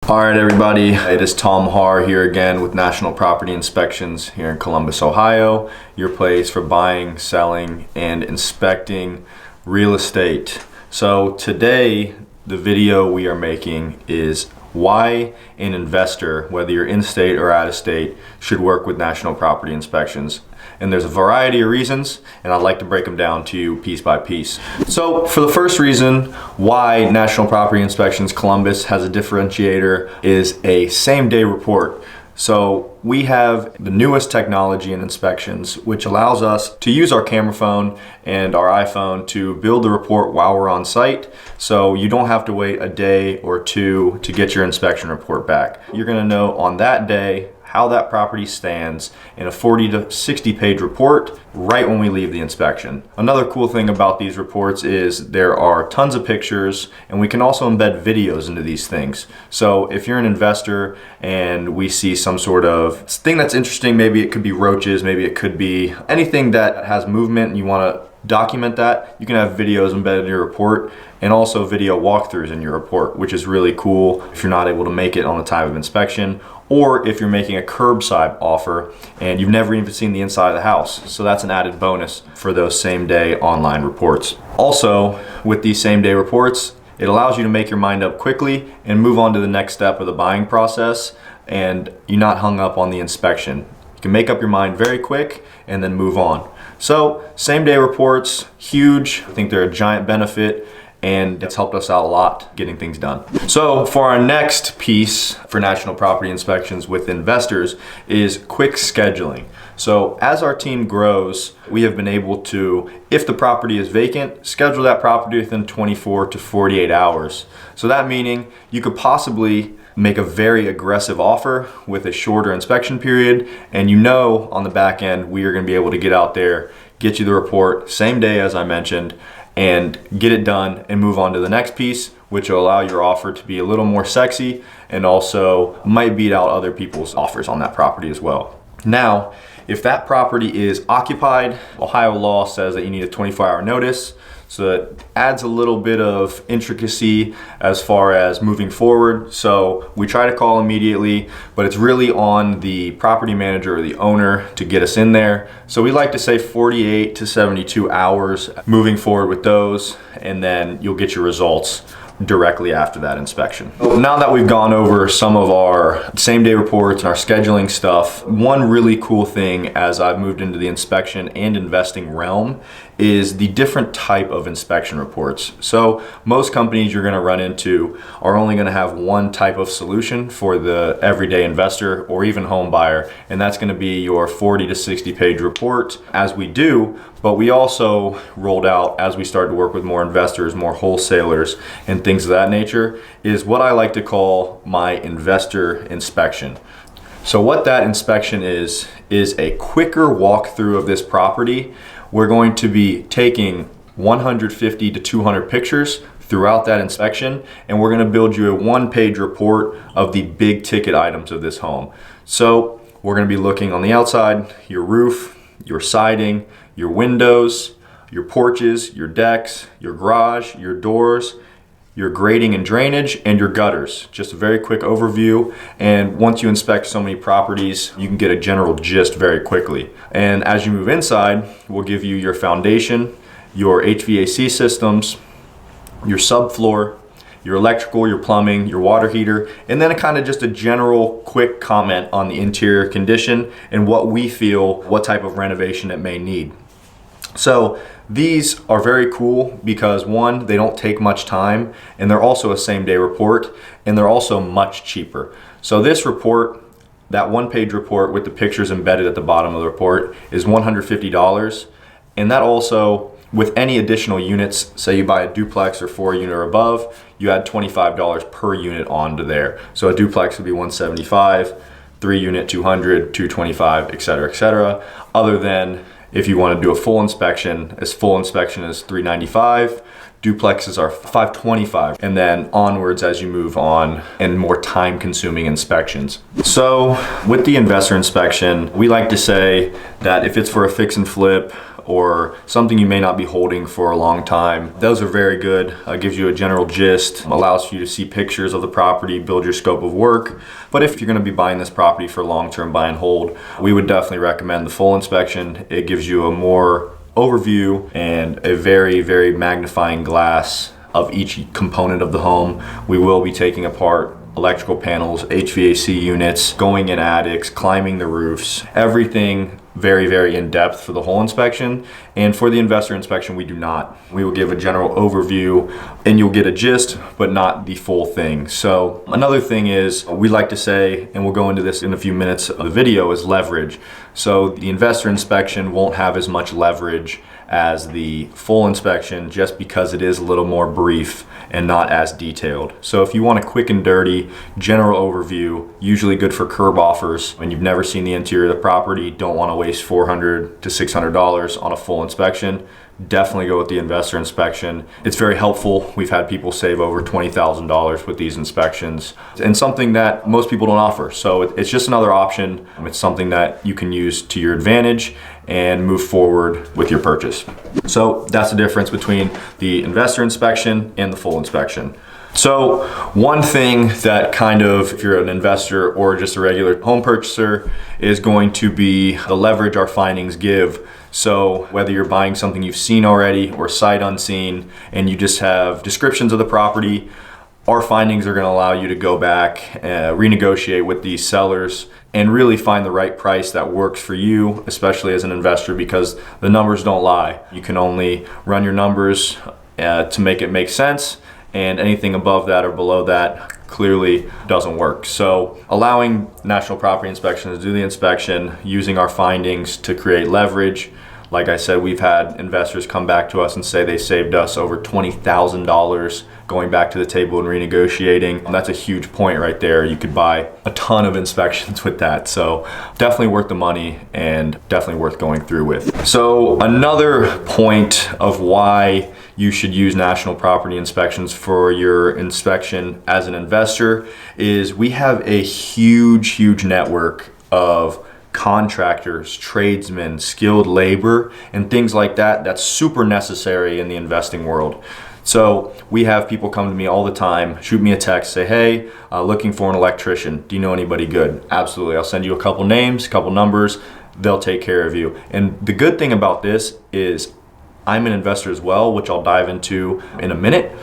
All right, everybody, it is Tom Har here again with National Property Inspections here in Columbus, Ohio, your place for buying, selling, and inspecting real estate. So today, the video we are making is why an investor, whether you're in state or out of state, should work with National Property Inspections. And there's a variety of reasons, and I'd like to break them down to you piece by piece. So for the first reason why National Property Inspections Columbus has a differentiator is a same-day report. So we have the newest technology in inspections, which allows us to use our camera phone and our iPhone to build the report while we're on site. So you don't have to wait a day or two to get your inspection report back. You're gonna know on that day how that property stands in a 40 to 60 page report right when we leave the inspection. Another cool thing about these reports is there are tons of pictures, and we can also embed videos into these things. So if you're an investor and we see some sort of thing that's interesting, maybe it could be roaches, maybe it could be anything that has movement and you wanna document that, you can have videos embedded in your report and also video walkthroughs in your report, which is really cool if you're not able to make it on the time of inspection, or if you're making a curbside offer and you've never even seen the inside of the house. So that's an added bonus for those same day online reports. Also, with these same day reports, it allows you to make your mind up quickly and move on to the next step of the buying process, and you're not hung up on the inspection. You can make up your mind very quick and then move on. So same day reports, huge. I think they're a giant benefit, and it's helped us out a lot getting things done. So for our next piece for National Property Inspections with investors is quick scheduling. So as our team grows, we have been able to, if the property is vacant, schedule that property within 24 to 48 hours. So that meaning you could possibly make a very aggressive offer with a shorter inspection period, and you know on the back end we are going to be able to get out there, get you the report same day as I mentioned, and get it done and move on to the next piece, which will allow your offer to be a little more sexy and also might beat out other people's offers on that property as well. Now, if that property is occupied, Ohio law says that you need a 24-hour notice. So it adds a little bit of intricacy as far as moving forward. So we try to call immediately, but it's really on the property manager or the owner to get us in there. So we like to say 48 to 72 hours moving forward with those, and then you'll get your results directly after that inspection. Now that we've gone over some of our same day reports and our scheduling stuff, one really cool thing as I've moved into the inspection and investing realm is the different type of inspection reports. So most companies you're gonna run into are only gonna have one type of solution for the everyday investor or even home buyer, and that's gonna be your 40 to 60 page report, as we do. But we also rolled out, as we started to work with more investors, more wholesalers, and things of that nature, is what I like to call my investor inspection. So what that inspection is a quicker walkthrough of this property. We're going to be taking 150 to 200 pictures throughout that inspection, and we're going to build you a one-page report of the big ticket items of this home. So we're going to be looking on the outside, your roof, your siding, your windows, your porches, your decks, your garage, your doors, your grading and drainage, and your gutters. Just a very quick overview, and once you inspect so many properties, you can get a general gist very quickly. And as you move inside, we'll give you your foundation, your HVAC systems, your subfloor, your electrical, your plumbing, your water heater, and then kind of just a general quick comment on the interior condition and what we feel, what type of renovation it may need. So these are very cool because one, they don't take much time, and they're also a same day report, and they're also much cheaper. So this report, that one-page report with the pictures embedded at the bottom of the report, is $150. And that also, with any additional units, say you buy a duplex or 4-unit or above, you add $25 per unit onto there. So a duplex would be $175, 3-unit $200, $225, etc. Other than if you want to do a full inspection is $395. Duplexes are $525, and then onwards as you move on and more time-consuming inspections. So with the investor inspection, we like to say that if it's for a fix and flip or something you may not be holding for a long time. Those are very good. Gives you a general gist, allows you to see pictures of the property, build your scope of work. But if you're going to be buying this property for long-term buy and hold, we would definitely recommend the full inspection. It gives you a more overview and a very, very magnifying glass of each component of the home. We will be taking apart electrical panels, HVAC units, going in attics, climbing the roofs, everything very, very in depth for the whole inspection. And for the investor inspection, we do not. We will give a general overview and you'll get a gist, but not the full thing. So another thing is we like to say, and we'll go into this in a few minutes of the video, is leverage. So the investor inspection won't have as much leverage as the full inspection just because it is a little more brief and not as detailed. So if you want a quick and dirty general overview, usually good for curb offers, and you've never seen the interior of the property, don't want to waste $400 to $600 on a full inspection, definitely go with the investor inspection. It's very helpful. We've had people save over $20,000 with these inspections, and something that most people don't offer. So it's just another option. It's something that you can use to your advantage and move forward with your purchase. So that's the difference between the investor inspection and the full inspection. So one thing that kind of, if you're an investor or just a regular home purchaser, is going to be the leverage our findings give. So whether you're buying something you've seen already or sight unseen, and you just have descriptions of the property, our findings are going to allow you to go back, renegotiate with these sellers, and really find the right price that works for you, especially as an investor, because the numbers don't lie. You can only run your numbers to make it make sense, and anything above that or below that clearly doesn't work. So allowing National Property Inspection to do the inspection, using our findings to create leverage. Like I said, we've had investors come back to us and say they saved us over $20,000 going back to the table and renegotiating. And that's a huge point right there. You could buy a ton of inspections with that. So definitely worth the money and definitely worth going through with. So another point of why you should use National Property Inspections for your inspection as an investor is we have a huge network of contractors, tradesmen, skilled labor, and things like that. That's super necessary in the investing world. So we have people come to me all the time, shoot me a text, say, hey, looking for an electrician. Do you know anybody good? Absolutely. I'll send you a couple names, a couple numbers. They'll take care of you. And the good thing about this is I'm an investor as well, which I'll dive into in a minute.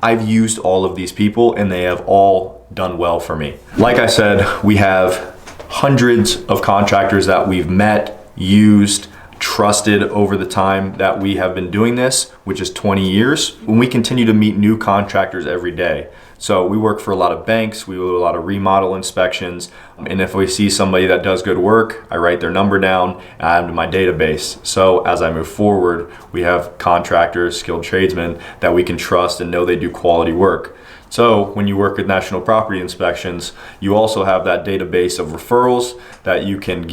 I've used all of these people and they have all done well for me. Like I said, we have hundreds of contractors that we've met, used, trusted over the time that we have been doing this, which is 20 years. And we continue to meet new contractors every day. So we work for a lot of banks, we do a lot of remodel inspections, and if we see somebody that does good work, I write their number down, add them to my database. So as I move forward, we have contractors, skilled tradesmen that we can trust and know they do quality work. So when you work with National Property Inspections, you also have that database of referrals that you can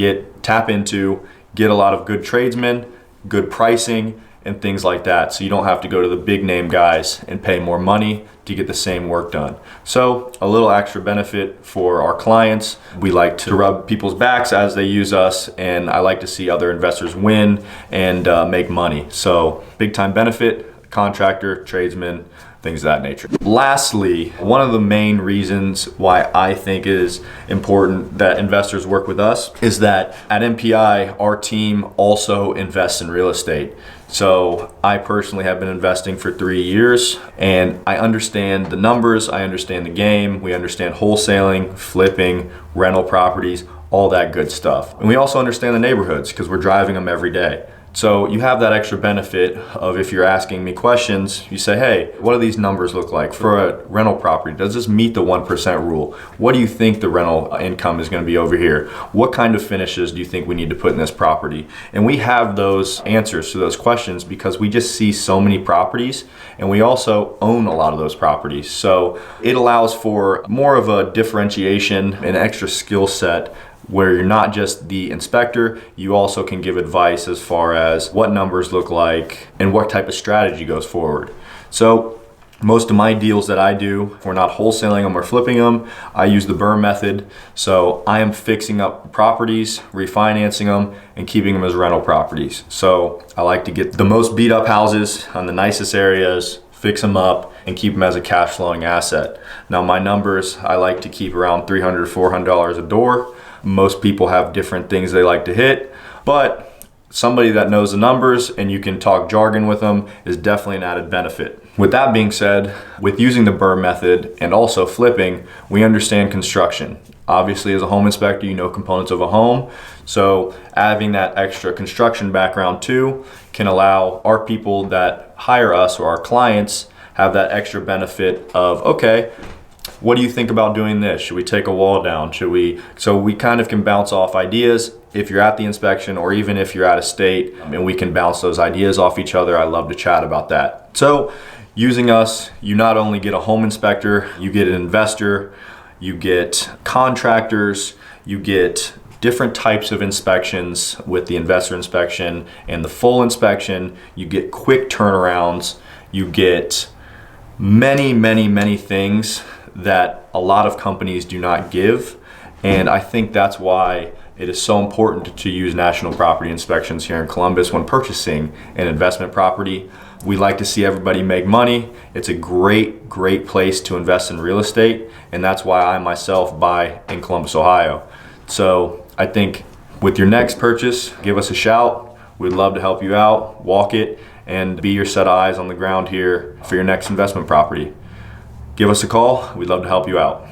tap into, get a lot of good tradesmen, good pricing, and things like that. So you don't have to go to the big name guys and pay more money to get the same work done. So a little extra benefit for our clients. We like to rub people's backs as they use us, and I like to see other investors win and make money. So big time benefit, contractor, tradesman, things of that nature. Lastly, one of the main reasons why I think it is important that investors work with us is that at NPI, our team also invests in real estate. So I personally have been investing for 3 years and I understand the numbers, I understand the game, we understand wholesaling, flipping, rental properties, all that good stuff. And we also understand the neighborhoods because we're driving them every day. So you have that extra benefit of, if you're asking me questions, you say, hey, what do these numbers look like for a rental property? Does this meet the 1% rule? What do you think the rental income is going to be over here? What kind of finishes do you think we need to put in this property? And we have those answers to those questions because we just see so many properties and we also own a lot of those properties. So it allows for more of a differentiation, an extra skill set, where you're not just the inspector, you also can give advice as far as what numbers look like and what type of strategy goes forward. So Most of my deals that I do, we're not wholesaling them or flipping them. I use the BRRRR method. So I am fixing up properties, refinancing them, and keeping them as rental properties. So I like to get the most beat up houses on the nicest areas, fix them up, and keep them as a cash flowing asset. Now my numbers, I like to keep around $300, $400 a door. Most people have different things they like to hit, but somebody that knows the numbers and you can talk jargon with them is definitely an added benefit. With that being said, with using the BRRRR method and also flipping, we understand construction. Obviously, as a home inspector, you know components of a home. So having that extra construction background too can allow our people that hire us or our clients have that extra benefit of, okay, what do you think about doing this? Should we take a wall down? Should we? So we kind of can bounce off ideas if you're at the inspection or even if you're out of state, and we can bounce those ideas off each other. I love to chat about that. So using us, you not only get a home inspector, you get an investor, you get contractors, you get different types of inspections with the investor inspection and the full inspection. You get quick turnarounds, you get many things that a lot of companies do not give. And I think that's why it is so important to use national property inspections here in Columbus when purchasing an investment property. We like to see everybody make money. It's a great place to invest in real estate, and that's why I myself buy in Columbus, Ohio. So I think with your next purchase, give us a shout. We'd love to help you out, walk it, and be your set of eyes on the ground here for your next investment property. Give us a call. We'd love to help you out.